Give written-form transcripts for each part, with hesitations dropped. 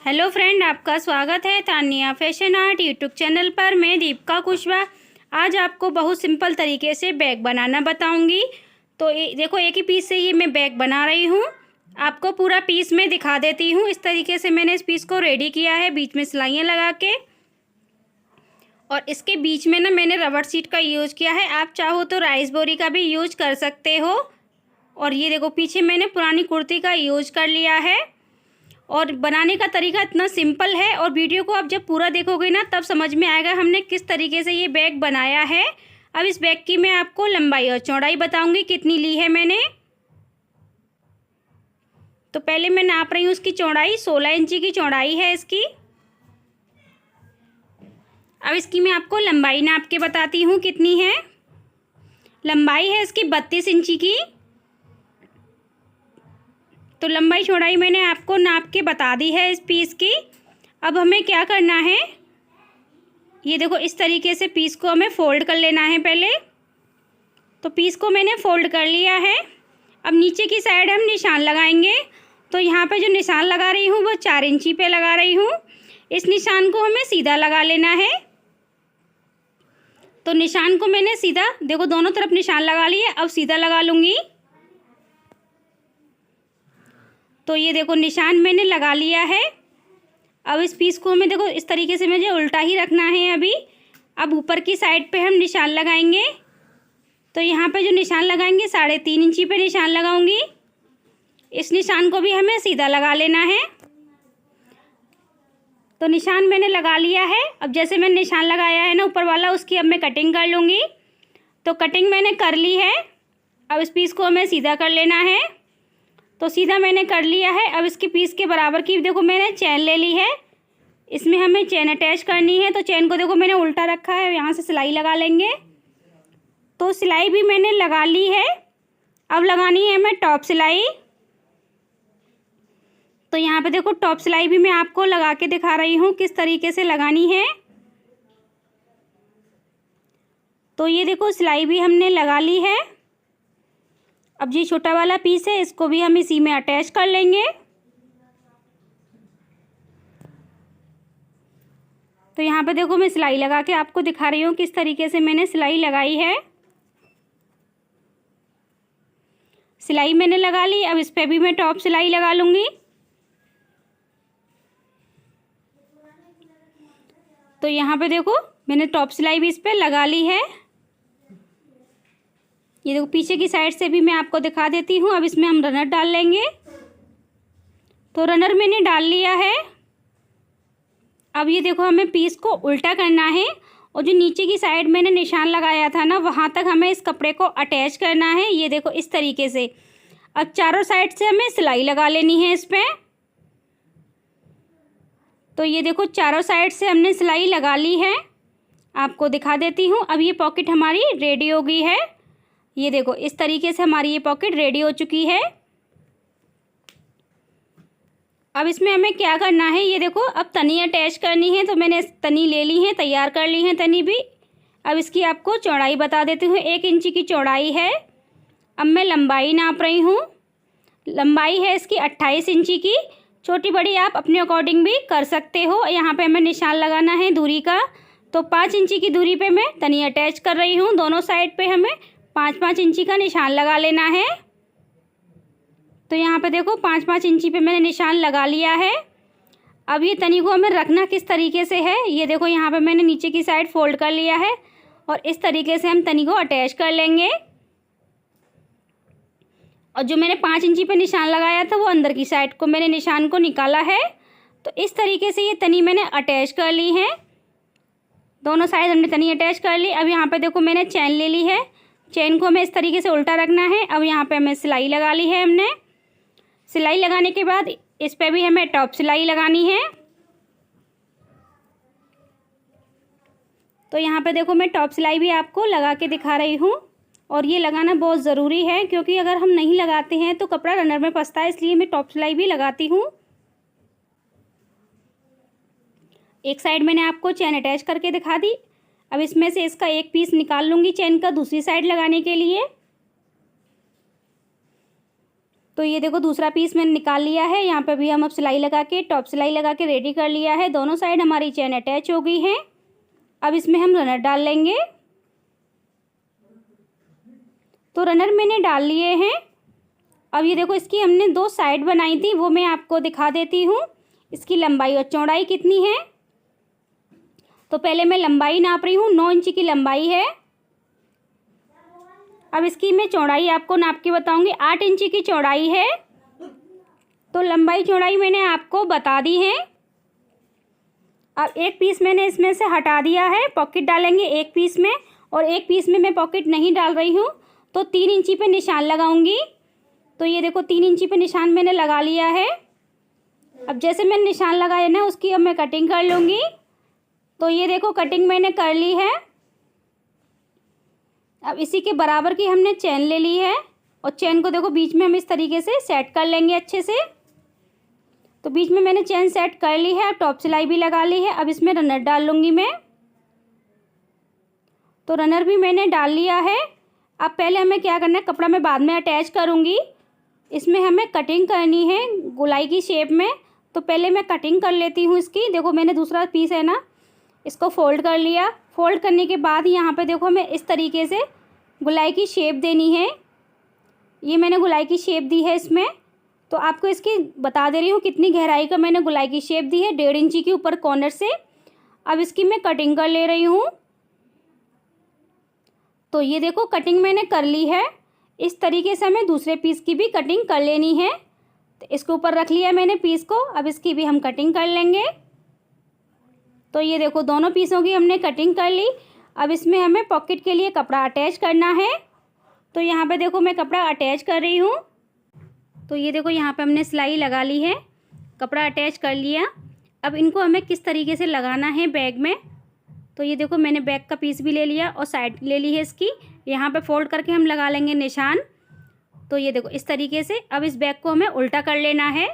Hello friend, आपका स्वागत है Tania fashion art YouTube channel पर। मैं दीपिका कुशवाहा आज आपको बहुत सिंपल तरीके से बैग बनाना बताऊंगी। तो देखो, एक ही पीस से ये मैं बैग बना रही हूँ। आपको पूरा पीस मैं दिखा देती हूँ। इस तरीके से मैंने इस पीस को रेडी किया है, बीच में सिलाइयाँ लगा के, और इसके बीच में ना मैंने रबर शीट का यूज़ किया है। आप चाहो तो राइस बोरी का भी यूज कर सकते हो। और ये देखो, पीछे मैंने पुरानी कुर्ती का यूज कर लिया है। और बनाने का तरीका इतना सिंपल है, और वीडियो को आप जब पूरा देखोगे ना तब समझ में आएगा हमने किस तरीके से ये बैग बनाया है। अब इस बैग की मैं आपको लंबाई और चौड़ाई बताऊंगी कितनी ली है मैंने। तो पहले मैं नाप रही हूँ उसकी चौड़ाई। 16 इंची की चौड़ाई है इसकी। अब इसकी मैं आपको लंबाई नाप के बताती हूँ कितनी है। लंबाई है इसकी 32 इंची की। तो लंबाई चौड़ाई मैंने आपको नाप के बता दी है इस पीस की। अब हमें क्या करना है, ये देखो, इस तरीके से पीस को हमें फोल्ड कर लेना है पहले। तो पीस को मैंने फोल्ड कर लिया है। अब नीचे की साइड हम निशान लगाएंगे। तो यहाँ पे जो निशान लगा रही हूँ वो 4 इंची पे लगा रही हूँ। इस निशान को हमें सीधा लगा लेना है। तो निशान को मैंने सीधा, देखो, दोनों तरफ निशान लगा लिए। अब सीधा लगा लूँगी। तो ये देखो, निशान मैंने लगा लिया है। अब इस पीस को हमें, देखो, इस तरीके से मुझे उल्टा ही रखना है अभी। अब ऊपर की साइड पे हम निशान लगाएंगे। तो यहाँ पे जो निशान लगाएंगे 3.5 इंची पे निशान लगाऊंगी। इस निशान को भी हमें सीधा लगा लेना है। तो निशान मैंने लगा लिया है। अब जैसे मैंने निशान लगाया है ना ऊपर वाला, उसकी अब मैं कटिंग कर लूँगी। तो कटिंग मैंने कर ली है। अब इस पीस को हमें सीधा कर लेना है। तो सीधा मैंने कर लिया है। अब इसके पीस के बराबर की, देखो, मैंने चैन ले ली है। इसमें हमें चैन अटैच करनी है। तो चैन को, देखो, मैंने उल्टा रखा है। यहाँ से सिलाई लगा लेंगे। तो सिलाई भी मैंने लगा ली है। अब लगानी है हमें टॉप सिलाई। तो यहाँ पे देखो, टॉप सिलाई भी मैं आपको लगा के दिखा रही हूँ किस तरीके से लगानी है। तो ये देखो, सिलाई भी हमने लगा ली है। अब ये छोटा वाला पीस है, इसको भी हम इसी में अटैच कर लेंगे। तो यहाँ पे देखो, मैं सिलाई लगा के आपको दिखा रही हूँ किस तरीके से मैंने सिलाई लगाई है। सिलाई मैंने लगा ली। अब इस पे भी मैं टॉप सिलाई लगा लूँगी। तो यहाँ पे देखो, मैंने टॉप सिलाई भी इस पे लगा ली है। ये देखो, पीछे की साइड से भी मैं आपको दिखा देती हूँ। अब इसमें हम रनर डाल लेंगे। तो रनर मैंने डाल लिया है। अब ये देखो, हमें पीस को उल्टा करना है, और जो नीचे की साइड मैंने निशान लगाया था ना, वहाँ तक हमें इस कपड़े को अटैच करना है। ये देखो, इस तरीके से। अब चारों साइड से हमें सिलाई लगा लेनी है इस पर। तो ये देखो, चारों साइड से हमने सिलाई लगा ली है। आपको दिखा देती हूँ। अब ये पॉकेट हमारी रेडी हो गई है। ये देखो, इस तरीके से हमारी ये पॉकेट रेडी हो चुकी है। अब इसमें हमें क्या करना है, ये देखो, अब तनी अटैच करनी है। तो मैंने तनी ले ली है, तैयार कर ली है तनी भी। अब इसकी आपको चौड़ाई बता देती हूँ। 1 इंची की चौड़ाई है। अब मैं लंबाई नाप रही हूँ। लंबाई है इसकी 28 इंची की। छोटी बड़ी आप अपने अकॉर्डिंग भी कर सकते हो। यहाँ पे हमें निशान लगाना है दूरी का। तो 5 इंची की दूरी पे मैं तनी अटैच कर रही हूँ। दोनों साइड पे हमें 5-5 इंची का निशान लगा लेना है। तो यहाँ पे देखो, 5-5 इंची पे मैंने निशान लगा लिया है। अब ये तनी को हमें रखना किस तरीके से है, ये देखो, यहाँ पे मैंने नीचे की साइड फोल्ड कर लिया है, और इस तरीके से हम तनी को अटैच कर लेंगे। और जो मैंने 5 इंची पे निशान लगाया था वो अंदर की साइड को मैंने निशान को निकाला है। तो इस तरीके से ये तनी मैंने अटैच कर ली है। दोनों साइड हमने तनी अटैच कर ली। अब यहाँ पे देखो, मैंने चैन ले ली है। चैन को हमें इस तरीके से उल्टा रखना है। अब यहाँ पे हमें सिलाई लगा ली है हमने। सिलाई लगाने के बाद इस पे भी हमें टॉप सिलाई लगानी है। तो यहाँ पे देखो, मैं टॉप सिलाई भी आपको लगा के दिखा रही हूँ। और ये लगाना बहुत ज़रूरी है, क्योंकि अगर हम नहीं लगाते हैं तो कपड़ा रनर में फंसता है। इसलिए मैं टॉप सिलाई भी लगाती हूँ। एक साइड मैंने आपको चैन अटैच करके दिखा दी। अब इसमें से इसका एक पीस निकाल लूँगी चैन का दूसरी साइड लगाने के लिए। तो ये देखो दूसरा पीस मैंने निकाल लिया है। यहाँ पे भी हम अब सिलाई लगा के, टॉप सिलाई लगा के रेडी कर लिया है। दोनों साइड हमारी चेन अटैच हो गई है। अब इसमें हम रनर डाल लेंगे। तो रनर मैंने डाल लिए हैं। अब ये देखो इसकी हमने 2 साइड बनाई थी, वो मैं आपको दिखा देती हूँ। इसकी लंबाई और चौड़ाई कितनी है। तो पहले मैं लंबाई नाप रही हूँ, 9 इंच की लंबाई है। अब इसकी मैं चौड़ाई आपको नाप के बताऊंगी। 8 इंच की चौड़ाई है। तो लंबाई चौड़ाई मैंने आपको बता दी है। अब एक पीस मैंने इसमें से हटा दिया है, पॉकेट डालेंगे एक पीस में, और एक पीस में मैं पॉकेट नहीं डाल रही हूँ। तो 3 इंची पे निशान लगाऊंगी। तो ये देखो 3 इंची पे निशान मैंने लगा लिया है। अब जैसे मैंने निशान लगाया ना, उसकी अब मैं कटिंग कर लूँगी। तो ये देखो कटिंग मैंने कर ली है। अब इसी के बराबर की हमने चेन ले ली है, और चेन को देखो बीच में हम इस तरीके से सेट कर लेंगे अच्छे से। तो बीच में मैंने चेन सेट कर ली है। अब टॉप सिलाई भी लगा ली है। अब इसमें रनर डाल लूँगी मैं। तो रनर भी मैंने डाल लिया है। अब पहले हमें क्या करना है, कपड़ा मैं बाद में अटैच करूँगी। इसमें हमें कटिंग करनी है गोलाई की शेप में। तो पहले मैं कटिंग कर लेती हूँ इसकी। देखो मैंने दूसरा पीस है ना, इसको फोल्ड कर लिया। फोल्ड करने के बाद यहाँ पे देखो हमें इस तरीके से गोलाई की शेप देनी है। ये मैंने गोलाई की शेप दी है इसमें। तो आपको इसकी बता दे रही हूँ कितनी गहराई का मैंने गोलाई की शेप दी है, 1.5 इंची की ऊपर कॉर्नर से। अब इसकी मैं कटिंग कर ले रही हूँ। तो ये देखो कटिंग मैंने कर ली है। इस तरीके से हमें दूसरे पीस की भी कटिंग कर लेनी है। तो इसके ऊपर रख लिया मैंने पीस को। अब इसकी भी हम कटिंग कर लेंगे। तो ये देखो दोनों पीसों की हमने कटिंग कर ली। अब इसमें हमें पॉकेट के लिए कपड़ा अटैच करना है। तो यहाँ पे देखो मैं कपड़ा अटैच कर रही हूँ। तो ये देखो यहाँ पे हमने सिलाई लगा ली है, कपड़ा अटैच कर लिया। अब इनको हमें किस तरीके से लगाना है बैग में। तो ये देखो मैंने बैग का पीस भी ले लिया और साइड ले ली है इसकी। यहाँ पे फोल्ड करके हम लगा लेंगे निशान। तो ये देखो इस तरीके से। अब इस बैग को हमें उल्टा कर लेना है।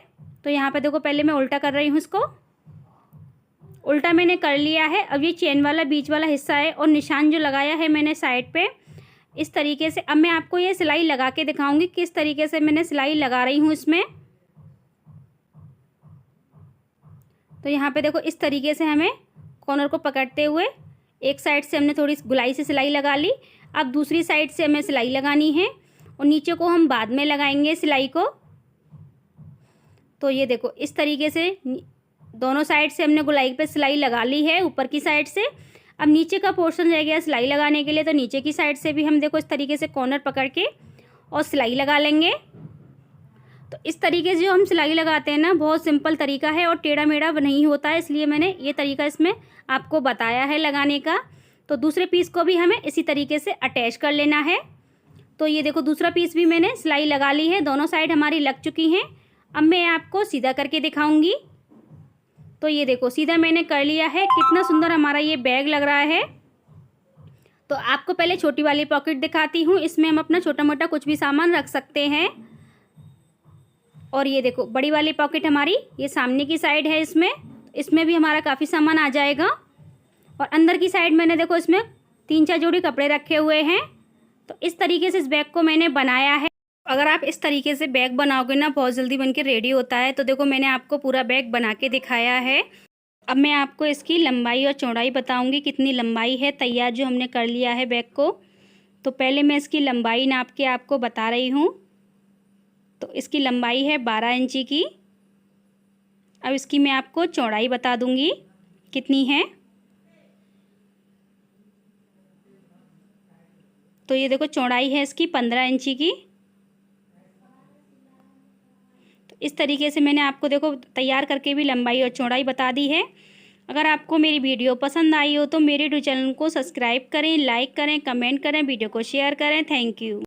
तो यहाँ पे देखो पहले मैं उल्टा कर रही हूँ इसको। उल्टा मैंने कर लिया है। अब ये चेन वाला बीच वाला हिस्सा है, और निशान जो लगाया है मैंने साइड पे, इस तरीके से। अब मैं आपको ये सिलाई लगा के दिखाऊंगी किस तरीके से मैंने सिलाई लगा रही हूँ इसमें। तो यहाँ पे देखो इस तरीके से हमें कॉर्नर को पकड़ते हुए एक साइड से हमने थोड़ी गोलाई से सिलाई लगा ली। अब दूसरी साइड से हमें सिलाई लगानी है, और नीचे को हम बाद में लगाएंगे सिलाई को। तो ये देखो इस तरीके से दोनों साइड से हमने गोलाई पे सिलाई लगा ली है ऊपर की साइड से। अब नीचे का पोर्शन रह गया सिलाई लगाने के लिए। तो नीचे की साइड से भी हम देखो इस तरीके से कॉर्नर पकड़ के और सिलाई लगा लेंगे। तो इस तरीके से जो हम सिलाई लगाते हैं ना, बहुत सिंपल तरीका है और टेढ़ा मेढ़ा नहीं होता है, इसलिए मैंने ये तरीका इसमें आपको बताया है लगाने का। तो दूसरे पीस को भी हमें इसी तरीके से अटैच कर लेना है। तो ये देखो दूसरा पीस भी मैंने सिलाई लगा ली है, दोनों साइड हमारी लग चुकी हैं। अब मैं आपको सीधा करके दिखाऊंगी। तो ये देखो सीधा मैंने कर लिया है। कितना सुंदर हमारा ये बैग लग रहा है। तो आपको पहले छोटी वाली पॉकेट दिखाती हूँ। इसमें हम अपना छोटा मोटा कुछ भी सामान रख सकते हैं। और ये देखो बड़ी वाली पॉकेट हमारी ये सामने की साइड है। इसमें भी हमारा काफ़ी सामान आ जाएगा। और अंदर की साइड मैंने देखो इसमें 3-4 जोड़ी कपड़े रखे हुए हैं। तो इस तरीके से इस बैग को मैंने बनाया है। अगर आप इस तरीके से बैग बनाओगे ना, बहुत जल्दी बनके रेडी होता है। तो देखो मैंने आपको पूरा बैग बना के दिखाया है। अब मैं आपको इसकी लंबाई और चौड़ाई बताऊंगी कितनी लंबाई है तैयार जो हमने कर लिया है बैग को। तो पहले मैं इसकी लंबाई नाप के आपको बता रही हूँ। तो इसकी लंबाई है 12 इंची की। अब इसकी मैं आपको चौड़ाई बता दूंगी कितनी है। तो ये देखो चौड़ाई है इसकी 15 इंची की। तो इस तरीके से मैंने आपको देखो तैयार करके भी लंबाई और चौड़ाई बता दी है। अगर आपको मेरी वीडियो पसंद आई हो तो मेरे चैनल को सब्सक्राइब करें, लाइक करें, कमेंट करें, वीडियो को शेयर करें। Thank you.